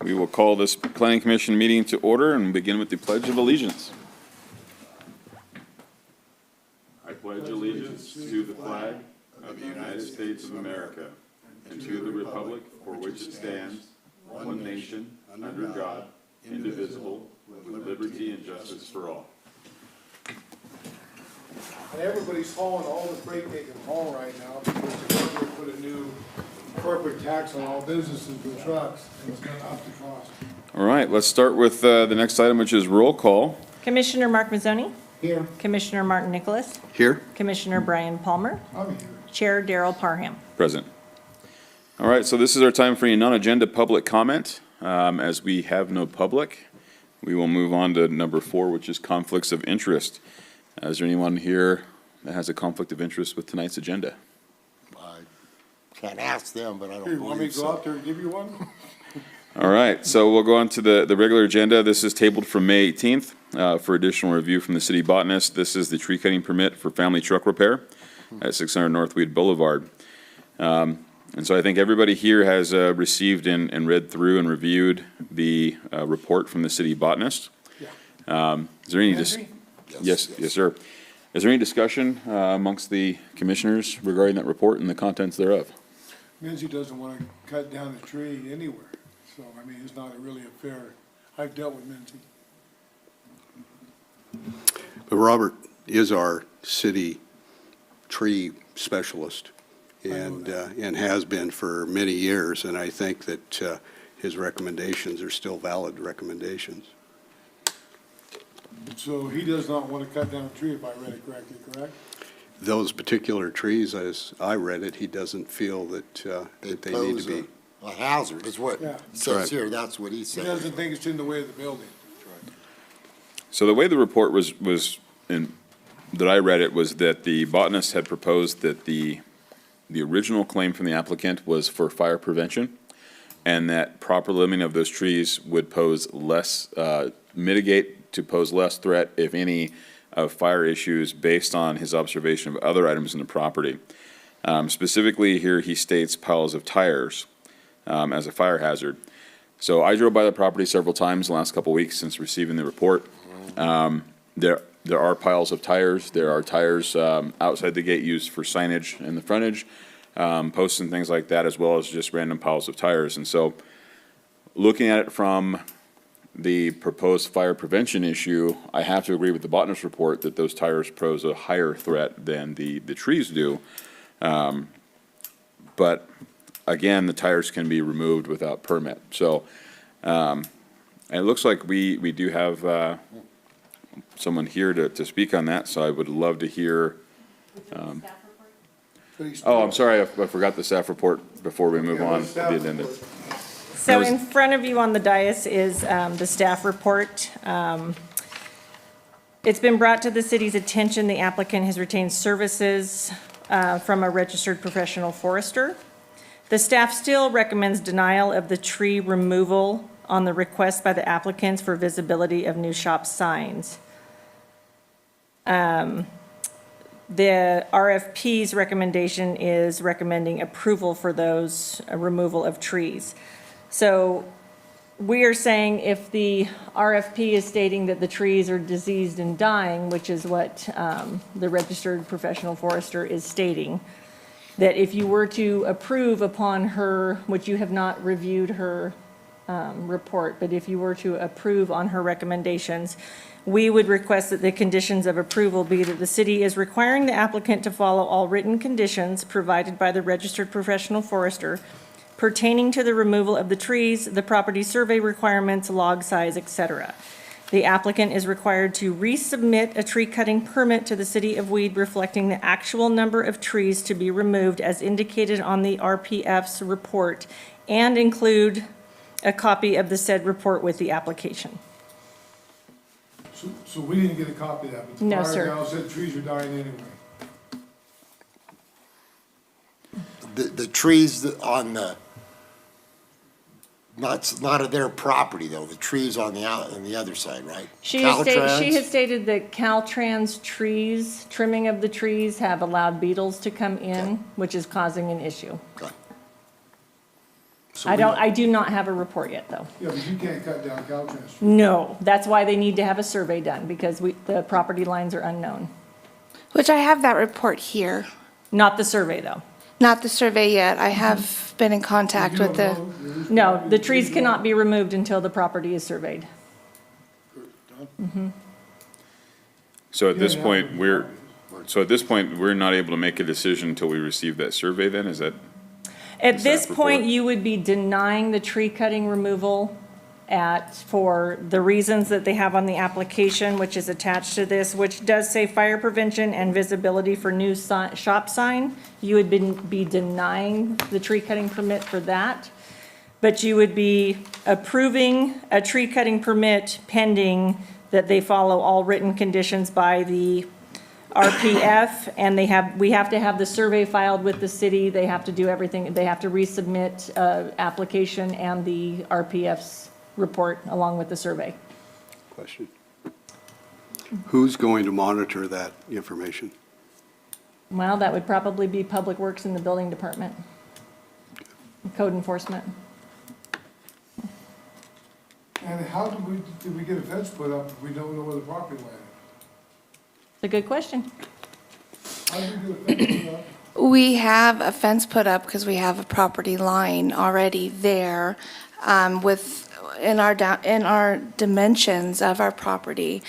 We will call this Planning Commission meeting to order and begin with the Pledge of Allegiance. I pledge allegiance to the flag of the United States of America and to the republic for which it stands, one nation, under God, indivisible, with liberty and justice for all. And everybody's hauling all the freight they can haul right now because the government put a new corporate tax on all businesses with trucks, and it's gonna up the cost. All right, let's start with the next item, which is roll call. Commissioner Mark Mazzoni, Here. Commissioner Martin Nicholas, Here. Commissioner Brian Palmer, I'm here. Chair Darrell Parham. Present. All right, so this is our time for any non-agenda public comment. As we have no public, we will move on to number 4, which is conflicts of interest. Is there anyone here that has a conflict of interest with tonight's agenda? I can't ask them, but I Here, don't you want me believe to go out so. there and give you one? All right, so we'll go on to the regular agenda. This is tabled from May 18th for additional review from the city botanist. This is the tree cutting permit for family truck repair at 600 North Weed Boulevard. And so I think everybody here has received and read through and reviewed the report from the city botanist. Yeah. Is there any Henry? Yes, sir. Is there any discussion amongst the commissioners regarding that report and the contents thereof? Minzy doesn't want to cut down a tree anywhere, so, I mean, it's not really a fair, I've dealt with Minzy. But Robert is our city tree specialist and has been for many years, and I think that his recommendations are still valid recommendations. So he does not want to cut down a tree, if I read it correctly, correct? Those particular trees, as I read it, he doesn't feel that that they need to be. A hazard is what Yeah. it says Right. here, that's what he He said. doesn't think it's in the way of the building. So the way the report was that I read it was that the botanist had proposed that the original claim from the applicant was for fire prevention, and that proper limbing of those trees would pose less, mitigate to pose less threat, if any, of fire issues based on his observation of other items in the property. Specifically here, he states piles of tires as a fire hazard. So I drove by the property several times in the last couple of weeks since receiving the report. There are piles of tires. There are tires outside the gate used for signage in the frontage, posts and things like that, as well as just random piles of tires. And so looking at it from the proposed fire prevention issue, I have to agree with the botanist report that those tires pose a higher threat than the trees do. But again, the tires can be removed without permit. So and it looks like we do have someone here to speak on that, so I would love to hear. But he's Oh, I'm sorry, I forgot the staff report before we move Yeah, on the to staff the agenda. report. So in front of you on the dais is the staff report. It's been brought to the city's attention, the applicant has retained services from a registered professional forester. The staff still recommends denial of the tree removal on the request by the applicants for visibility of new shop signs. The RFP's recommendation is recommending approval for those removal of trees. So we are saying if the RFP is stating that the trees are diseased and dying, which is what the registered professional forester is stating, that if you were to approve upon her, which you have not reviewed her report, but if you were to approve on her recommendations, we would request that the conditions of approval be that the city is requiring the applicant to follow all written conditions provided by the registered professional forester pertaining to the removal of the trees, the property survey requirements, log size, etc. The applicant is required to resubmit a tree cutting permit to the city of Weed reflecting the actual number of trees to be removed as indicated on the RPF's report and include a copy of the said report with the application. So we didn't get a copy of that, but the No, fire sir. gal said trees are dying anyway. The trees on the, not of their property though, the trees on the other side, right? She has Caltrans? stated that Caltrans trees, trimming of the trees have allowed beetles to come in, which is causing an issue. Okay. I do not have a report yet, though. Yeah, but you can't cut down Caltrans trees. No, that's why they need to have a survey done, because the property lines are unknown. Which I have that report here. Not the survey, though. Not the survey yet. I have been in contact You with don't the, know, there's No, property the trees trees cannot on- be removed until the property is surveyed. So at this Yeah, point, yeah. we're not able to make a decision until we receive that survey then, is that? At Is this that point, report- you would be denying the tree cutting removal for the reasons that they have on the application, which is attached to this, which does say fire prevention and visibility for new shop sign. You would be denying the tree cutting permit for that. But you would be approving a tree cutting permit pending that they follow all written conditions by the RPF, and we have to have the survey filed with the city, they have to do everything, they have to resubmit, application and the RPF's report along with the survey. Question. Who's going to monitor that information? Well, that would probably be Public Works in the building department. Code enforcement. And how did we get a fence put up if we don't know where the property line It's a good question. is? How did we get a fence put up? we have a fence put up because we have a property line already there in our dimensions of our property.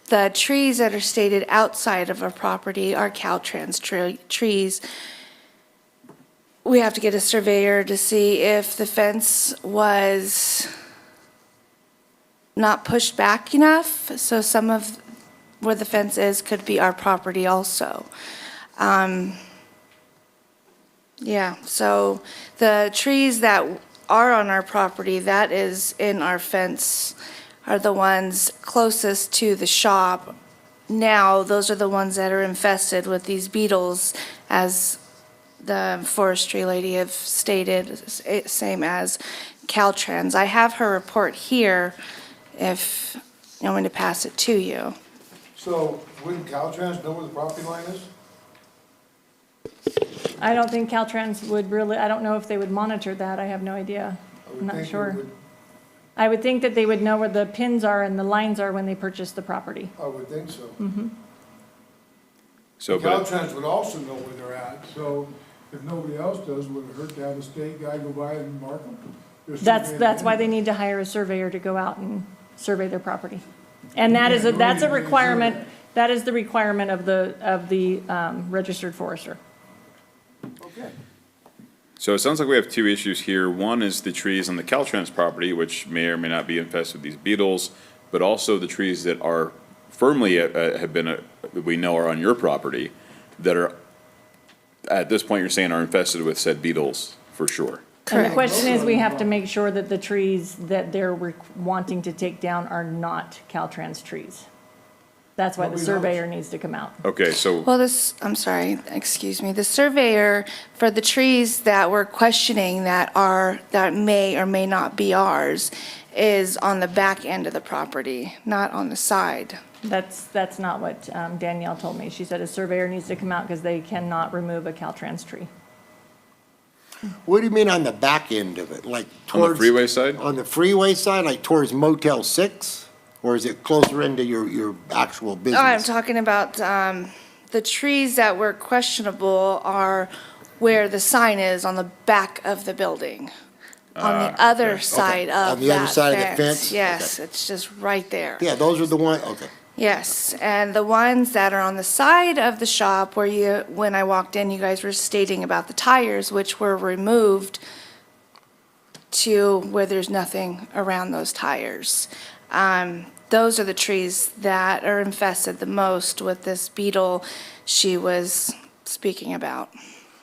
The trees that are stated outside of our property are Caltrans trees. We have to get a surveyor to see if the fence was not pushed back enough, so some of where the fence is could be our property also. Yeah, so the trees that are on our property, that is in our fence, are the ones closest to the shop. Now, those are the ones that are infested with these beetles, as the forestry lady have stated, same as Caltrans. I have her report here, if you want me to pass it to you. So wouldn't Caltrans know where the property line is? I don't think Caltrans would really, I don't know if they would monitor that, I have no idea. I would I'm not think they sure. would- I would think that they would know where the pins are and the lines are when they purchase the property. I would think so. So, but, Caltrans would also know where they're at, so if nobody else does, would it hurt to have a state guy go by and mark them? They're surveying That's why it. they need to hire a surveyor to go out and survey their property. And that's a Yeah, really, requirement, survey. that is the requirement of the registered forester. Okay. so it sounds like we have two issues here. One is the trees on the Caltrans property, which may or may not be infested with these beetles, but also the trees that are firmly, have been, we know are on your property, that are, at this point, you're saying are infested with said beetles, for sure. And the Correct. question is, we have to make sure that the trees that they're wanting to take down are not Caltrans trees. That's why the Nobody knows. surveyor needs to come out. Okay, so, Well, I'm sorry, excuse me. The surveyor for the trees that we're questioning that may or may not be ours is on the back end of the property, not on the side. That's not what Danielle told me. She said a surveyor needs to come out because they cannot remove a Caltrans tree. What do you mean on the back end of it, like on the towards? freeway side? On the freeway side, like towards Motel 6? Or is it closer into your actual business? Oh, I'm talking about the trees that were questionable are where the sign is on the back of the building. On the other side On of the other that side of the fence. fence? Yes, it's just right there. Yeah, those are the ones, okay. Yes, and the ones that are on the side of the shop where when I walked in, you guys were stating about the tires, which were removed to where there's nothing around those tires. Those are the trees that are infested the most with this beetle she was speaking about.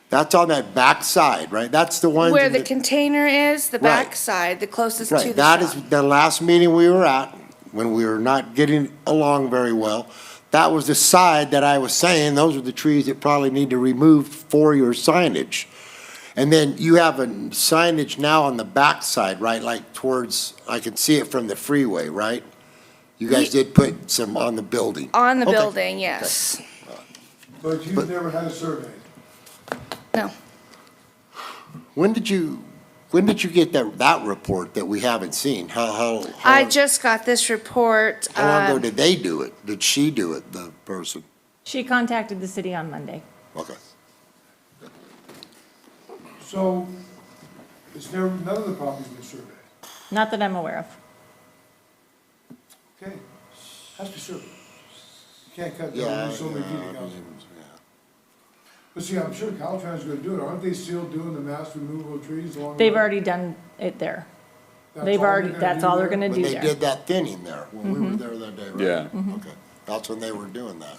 That's on that back side, right? That's the one. Where the container is, the Right. back side, the closest to Right, the that shop. is the last meeting we were at, when we were not getting along very well. That was the side that I was saying, those are the trees that probably need to remove for your signage. And then you have a signage now on the back side, right, like towards, I can see it from the freeway, right? You guys did put some on the building. On the Okay. building, yes. But you've never had a survey. No. When did you, When did you get that report that we haven't seen? I just got this report. How long ago did they do it? Did she do it, the person? She contacted the city on Monday. Okay. So, none of the property's been surveyed. Not that I'm aware of. Okay, has to be surveyed. You can't cut Yeah, down so many feet yeah, of house. yeah. But see, I'm sure Caltrans is gonna do it. Aren't they still doing the mass removal of trees along the They've way? already done it there. That's They've all they're already, gonna that's do all they're there? gonna When do they there. Mm-hmm. did that thinning there, when we were there that day, right? Yeah. Okay, that's when they were doing that.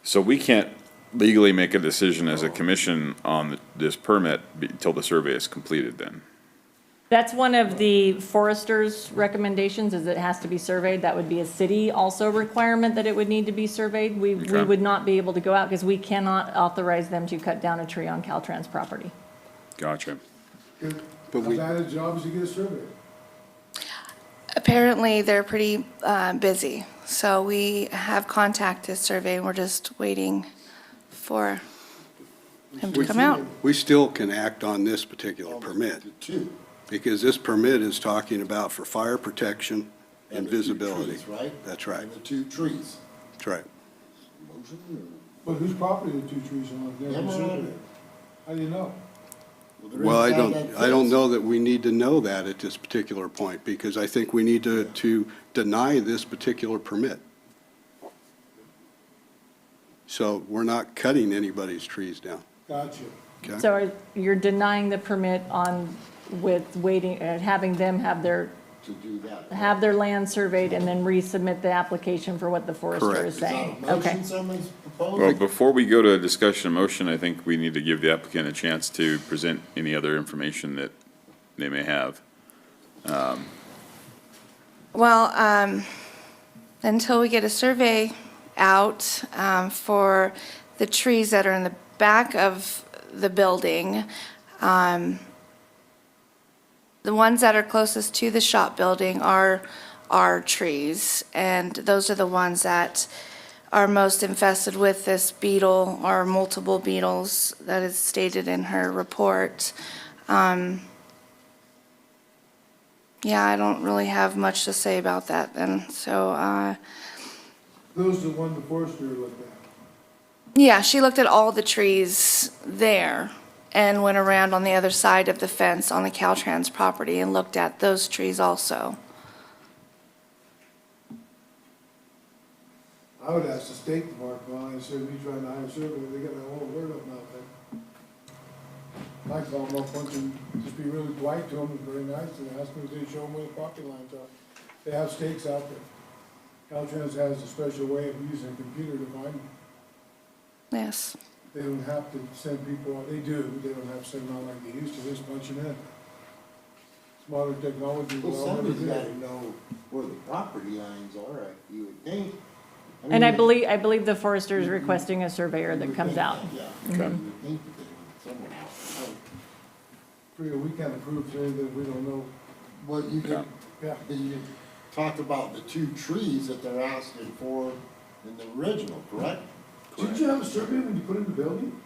So we can't legally make a decision as a commission on this permit until the survey is completed then? That's one of the forester's recommendations, is it has to be surveyed. That would be a city also requirement that it would need to be surveyed. We Okay. would not be able to go out because we cannot authorize them to cut down a tree on Caltrans property. Gotcha. Good. But How we- bad a job is to get a survey? Apparently, they're pretty busy, so we have contacted survey, and we're just waiting for him to come out. We still can act on this particular permit, The two. because this permit is talking about for fire protection and the two visibility. trees, right? That's right, And the two trees. that's right. Motion But whose property are the two trees on? They're Them been are on surveyed. How do you know? or- Well, I Inside don't, that I don't fence. know that we need to know that at this particular point, because I think we need to deny this particular permit. So we're not cutting anybody's trees down, Gotcha. okay? So you're denying the permit on, with waiting, having them have their, To do that. have their land surveyed and then resubmit the application for what the forester Correct. is Is that a saying. Okay. motion someone's Well, proposing? before we go to a discussion of motion, I think we need to give the applicant a chance to present any other information that they may have. Well, until we get a survey out for the trees that are in the back of the building, the ones that are closest to the shop building are trees, and those are the ones that are most infested with this beetle or multiple beetles that is stated in her report. Yeah, I don't really have much to say about that then, so, Those are the one the forester looked at. yeah, she looked at all the trees there and went around on the other side of the fence on the Caltrans property and looked at those trees also. I would ask the state department, I said, me trying to hire a surveyor, they got my whole word up now, thing. I call them up once and just be really polite to them, and very nice, and ask them if they show them where the property lines are. They have stakes out there. Caltrans has a special way of using a computer to find them. Yes. They don't have to send people out, they do, they don't have to send them out like they used to, they just punch them in. Smarter technology Well, will never somebody's do gotta it. know where the property lines are, you would think. And I mean, believe the forester is requesting a surveyor that comes out. Yeah. Okay. You would think that they would someone else. We can't approve things that we don't know. Well, you Yeah. could, Yeah, you could talk about the two trees that they're asking for in the original, correct? didn't you have a survey when you put in the building?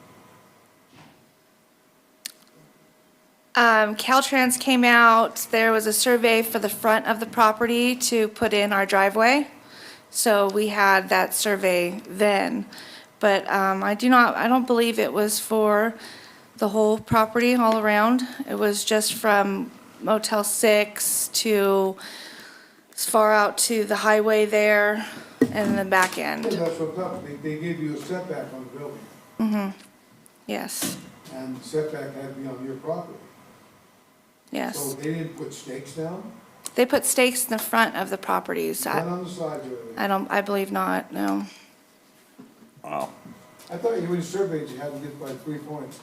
Caltrans came out, there was a survey for the front of the property to put in our driveway. So we had that survey then. But I don't believe it was for the whole property all around. It was just from Motel 6 to as far out to the highway there and the back Yeah, end. that's what I'm talking, they gave you a setback on the building, Yes, and the setback had to be on your property. So yes. they didn't put stakes down, They put stakes in the front of the properties. none on the sides or anything? I believe not, no. Wow. I thought you, when you surveyed, you had to get by 3 points.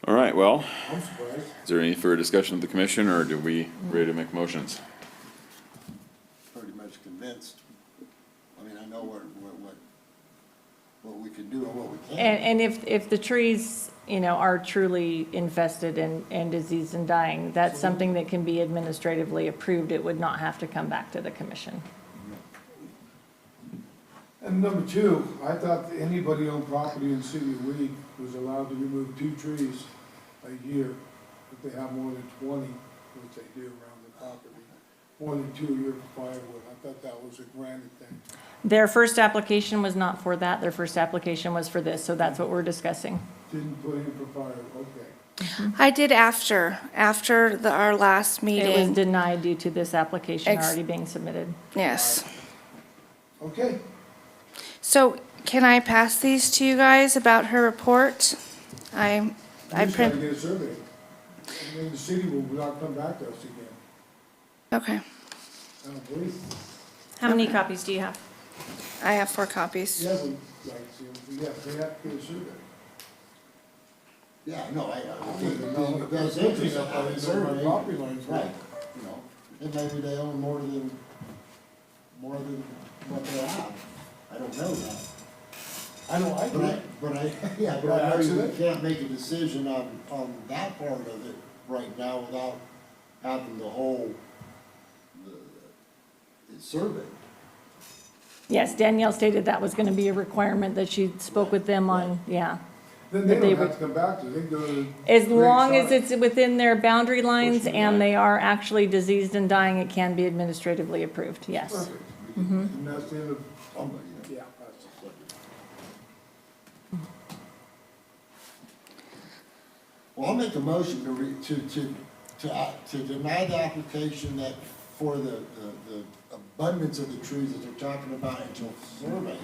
All right, well, I'm surprised. is there any further discussion of the commission, or do we ready to make motions? Pretty much convinced. I mean, I know what we can do and what we can't. And if the trees, are truly infested and diseased and dying, that's something that can be administratively approved. It would not have to come back to the commission. And number two, I thought that anybody on property in the city of Weed was allowed to remove 2 trees a year if they have more than 20, which they do around the property. More than 2 a year for firewood. I thought that was a granted thing. Their first application was not for that. Their first application was for this, so that's what we're discussing. Didn't put in for firewood, okay. I did after our last It was meeting. denied due to this application Ex- already being submitted. Yes. Okay, So can I pass these to you guys about her report? I we just gotta print, get a survey. And then the city will not come back to us again. okay. I don't believe. How many copies do you have? I have 4 copies. Yeah, we, like, see, yeah, they have to get a survey. Yeah, no, I think No, that's that's interesting, how they know survey. where property lines are. Right, you know, and maybe they own more than what they have. I don't know that. I know, I do. Yeah, but By I know you accident? can't make a decision on that part of it right now without having the whole, the survey. Yes, Danielle stated that was gonna be a requirement that she spoke with them on, yeah. Then That they they don't have would- to come back to it, they can go to. As Great long as Shot. it's within their boundary lines Push it and back. they are actually diseased and dying, it can be administratively approved, yes. Perfect. And that's the end of, Somebody, yeah, that's. Well, I'll make a motion to deny the application that for the abundance of the trees that they're talking about until survey.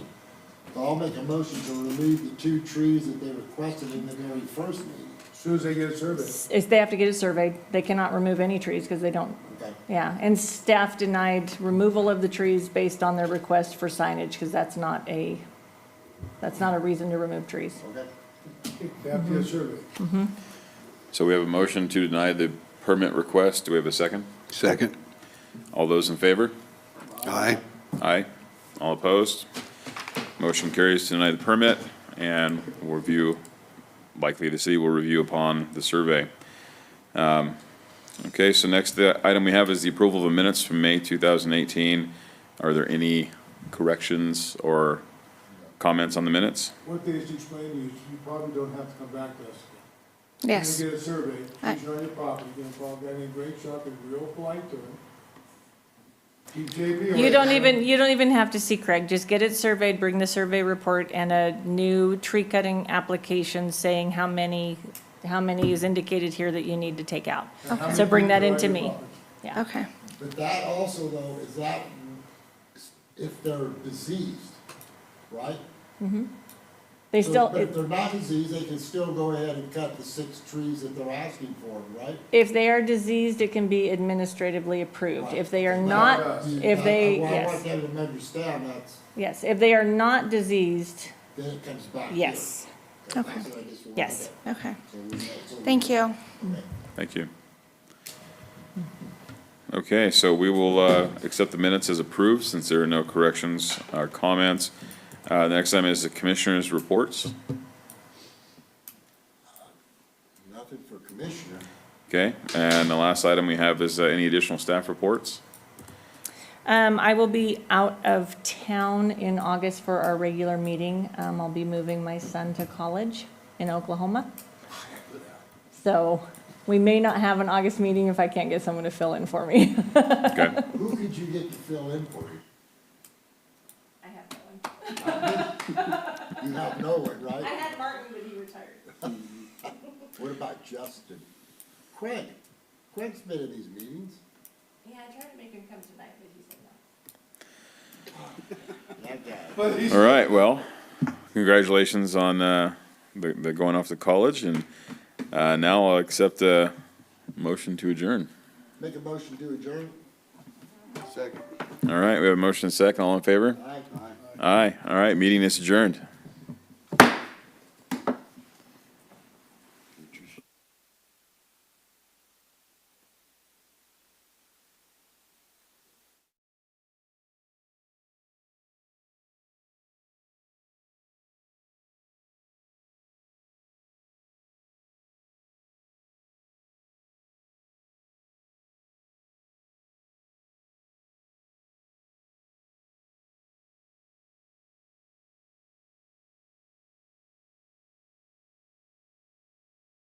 So I'll make a motion to remove the 2 trees that they requested in the very first meeting. As soon as they get a survey. If they have to get it surveyed, they cannot remove any trees because they don't, Okay, yeah. And staff denied removal of the trees based on their request for signage because that's not a reason to remove trees. okay. They have to get a survey. So we have a motion to deny the permit request. Do we have a second? Second. All those in favor? Aye. Aye. All opposed? Motion carries to deny the permit, and we'll review, likely the city will review upon the survey. Okay, so next item we have is the approval of the minutes from May 2018. Are there any corrections or comments on the minutes? What they just explained to you, you probably don't have to come back to us. Yes. You get a survey, I- trees are on your property, you're gonna call a guy named Great Shot, and be real polite to him. Keep JB away. You don't even have to see Craig, just get it surveyed, bring the survey report and a new tree cutting application saying how many is indicated here that you need to take out. And how So many bring that trees are on into your me. property. Yeah. Okay. But that also though, is that if they're diseased, right? They So, still, But if they're not diseased, they can still go ahead and cut the 6 trees that they're asking for, right? if they are diseased, it can be administratively approved. If they are Right. not, if they, Well, I want yes, them to understand that's, yes, if they are not diseased, then it comes back here. yes, That's Okay. what I just wanted yes. to- Okay. so we know- so we Thank you. Thank you. Okay, so we will accept the minutes as approved since there are no corrections or comments. The next item is the commissioners' reports. Nothing for commissioner. Okay, and the last item we have is any additional staff reports? I will be out of town in August for our regular meeting. I'll be moving my son to college in Oklahoma. So we may not have an August meeting if I can't get someone to fill in for me. Okay, Who could you get to fill in for you? I have no one. You have no one, right? had Martin, but he retired. What about Justin? Craig's been in these meetings. Yeah, I tried to make him come tonight, but he said no. That guy. But he's, all right, well, congratulations on the going off to college, and now I'll accept a motion to adjourn. Make a motion to adjourn? Second. All right, we have a motion and a second, all in favor? Aye. Aye, all right, meeting is adjourned.